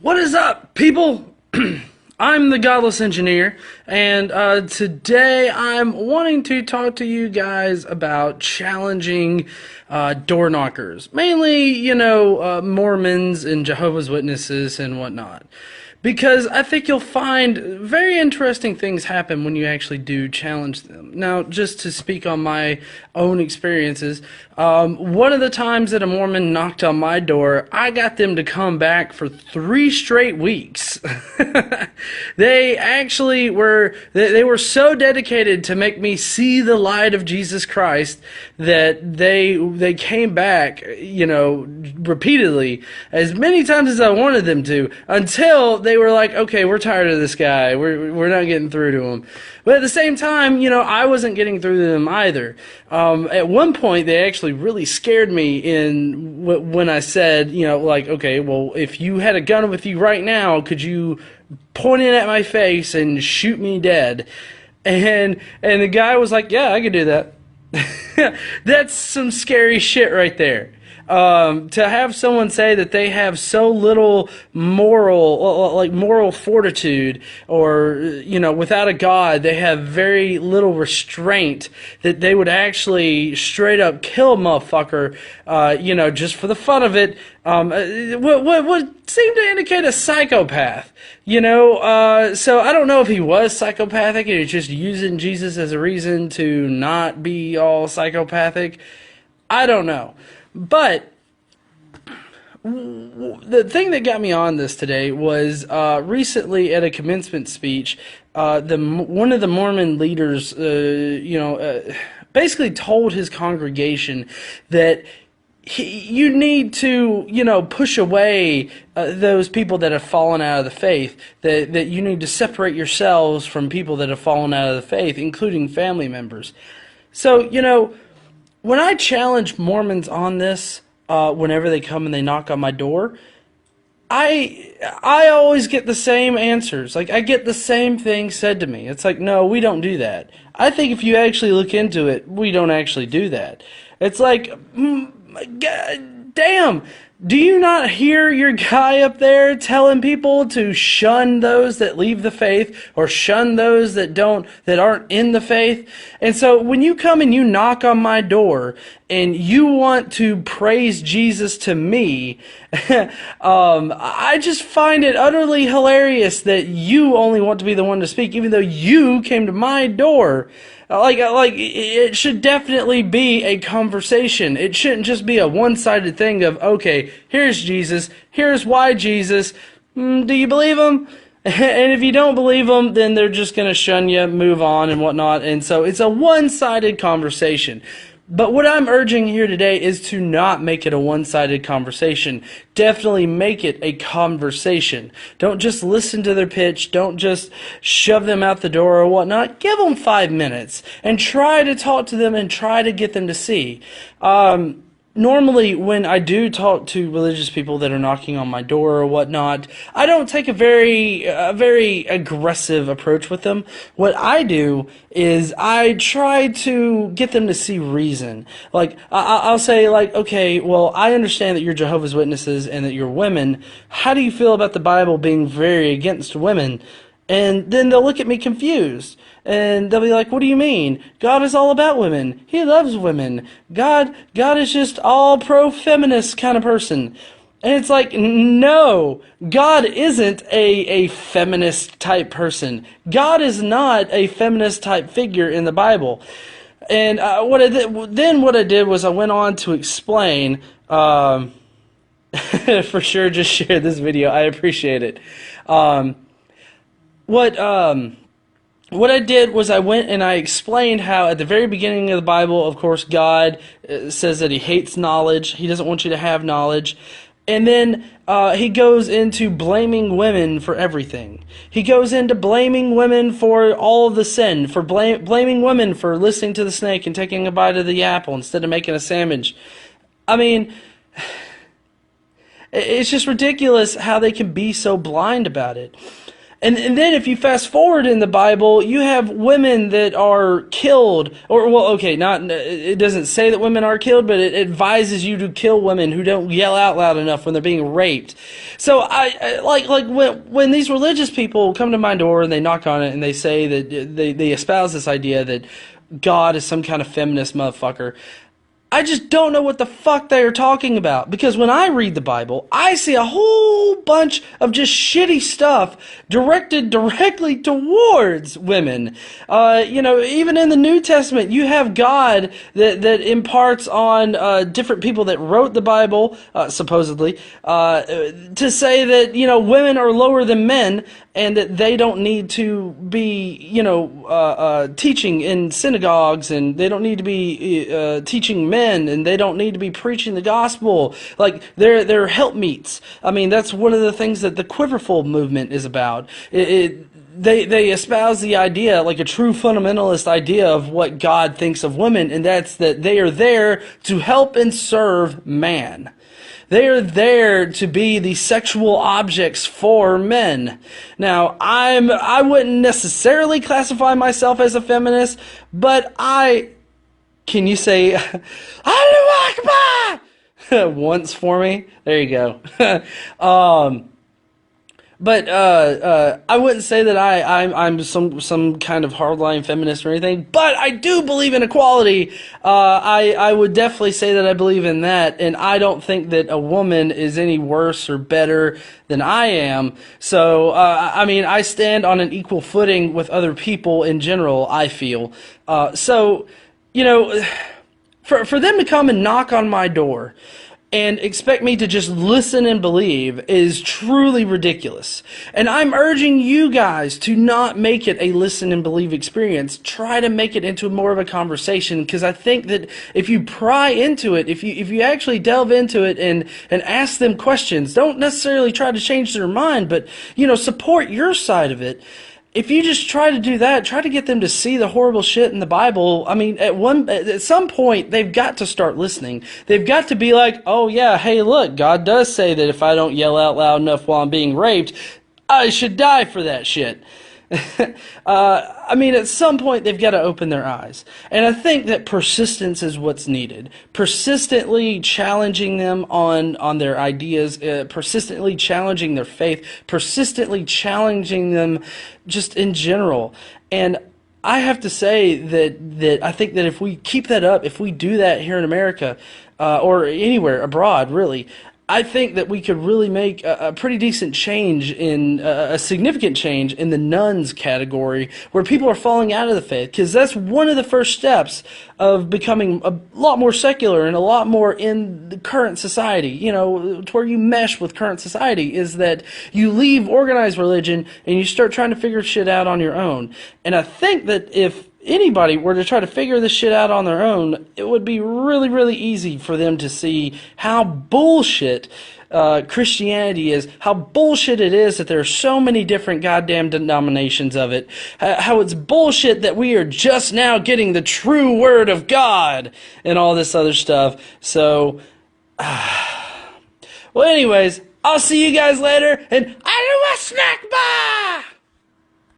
What is up, people? I'm the Godless engineer, and today I'm wanting to talk to you guys about challenging door knockers. Mainly, Mormons and Jehovah's Witnesses and whatnot. Because I think you'll find very interesting things happen when you actually do challenge them. Now, just to speak on my own experiences, one of the times that a Mormon knocked on my door, I got them to come back for 3 straight weeks. They actually they were so dedicated to make me see the light of Jesus Christ that they came back, repeatedly, as many times as I wanted them to, until they were like, okay, we're tired of this guy. We're not getting through to him. But at the same time, I wasn't getting through to them either. At one point, they actually really scared me when I said, okay, well, if you had a gun with you right now, could you point it at my face and shoot me dead? And the guy was like, yeah, I could do that. That's some scary shit right there. To have someone say that they have so little moral fortitude, or, without a God, they have very little restraint, that they would actually straight up kill a motherfucker, just for the fun of it, would seem to indicate a psychopath, so I don't know if he was psychopathic and he's just using Jesus as a reason to not be all psychopathic. I don't know. But the thing that got me on this today was recently at a commencement speech, one of the Mormon leaders, basically told his congregation that you need to, push away those people that have fallen out of the faith, that you need to separate yourselves from people that have fallen out of the faith, including family members. So, when I challenge Mormons on this, whenever they come and they knock on my door, I always get the same answers. Like, I get the same thing said to me. It's like, no, we don't do that. I think if you actually look into it, we don't actually do that. It's like, God damn, do you not hear your guy up there telling people to shun those that leave the faith, or shun those that aren't in the faith? And so when you come and you knock on my door and you want to praise Jesus to me, I just find it utterly hilarious that you only want to be the one to speak, even though you came to my door. It should definitely be a conversation. It shouldn't just be a one-sided thing of, okay, here's Jesus, here's why Jesus, do you believe him? And if you don't believe them, then they're just going to shun you, move on, and whatnot. And so it's a one-sided conversation. But what I'm urging here today is to not make it a one-sided conversation. Definitely make it a conversation. Don't just listen to their pitch. Don't just shove them out the door or whatnot. Give them 5 minutes and try to talk to them and try to get them to see. Normally, when I do talk to religious people that are knocking on my door or whatnot, I don't take a very aggressive approach with them. What I do is I try to get them to see reason. Like, I'll say, okay, well, I understand that you're Jehovah's Witnesses and that you're women. How do you feel about the Bible being very against women? And then they'll look at me confused. And they'll be like, what do you mean? God is all about women. He loves women. God is just all pro-feminist kind of person. And it's like, no, God isn't a feminist type person. God is not a feminist type figure in the Bible. And what I did was I went on to explain, for sure, just share this video. I appreciate it. What I did was I went and I explained how at the very beginning of the Bible, of course, God says that he hates knowledge. He doesn't want you to have knowledge. And then he goes into blaming women for everything. He goes into blaming women for all of the sin, for blaming women for listening to the snake and taking a bite of the apple instead of making a sandwich. I mean, it's just ridiculous how they can be so blind about it. And then if you fast forward in the Bible, you have women that are killed, or well, okay, not it doesn't say that women are killed, but it advises you to kill women who don't yell out loud enough when they're being raped. So I like when these religious people come to my door and they knock on it and they say that they espouse this idea that God is some kind of feminist motherfucker. I just don't know what the fuck they are talking about, because when I read the Bible, I see a whole bunch of just shitty stuff directed directly towards women. Even in the New Testament, you have God that imparts on different people that wrote the Bible, supposedly, to say that, women are lower than men, and that they don't need to be, teaching in synagogues, and they don't need to be teaching men, and they don't need to be preaching the gospel. Like, they're helpmeets. I mean, that's one of the things that the Quiverful movement is about. They espouse the idea, like a true fundamentalist idea of what God thinks of women, and that's that they are there to help and serve man. They are there to be the sexual objects for men. Now, I wouldn't necessarily classify myself as a feminist, but can you say, Allahu Akbar once for me? There you go. But I wouldn't say that I'm some kind of hardline feminist or anything, but I do believe in equality. I would definitely say that I believe in that, and I don't think that a woman is any worse or better than I am. So, I stand on an equal footing with other people in general, I feel. For them to come and knock on my door and expect me to just listen and believe is truly ridiculous. And I'm urging you guys to not make it a listen and believe experience. Try to make it into more of a conversation, because I think that if you pry into it, if you actually delve into it and ask them questions, don't necessarily try to change their mind, but support your side of it. If you just try to do that, try to get them to see the horrible shit in the Bible, at some point, they've got to start listening. They've got to be like, oh yeah, hey look, God does say that if I don't yell out loud enough while I'm being raped, I should die for that shit. At some point, they've got to open their eyes. And I think that persistence is what's needed. Persistently challenging them on their ideas, persistently challenging their faith, persistently challenging them just in general. And I have to say that I think that if we keep that up, if we do that here in America, or anywhere abroad, really, I think that we could really make a pretty decent change a significant change in the nuns category, where people are falling out of the faith, because that's one of the first steps of becoming a lot more secular and a lot more in the current society, to where you mesh with current society, is that you leave organized religion and you start trying to figure shit out on your own. And I think that if anybody were to try to figure this shit out on their own, it would be really, really easy for them to see how bullshit Christianity is, how bullshit it is that there are so many different goddamn denominations of it, how it's bullshit that we are just now getting the true word of God and all this other stuff. So, well, anyways, I'll see you guys later, and I do a snack bar!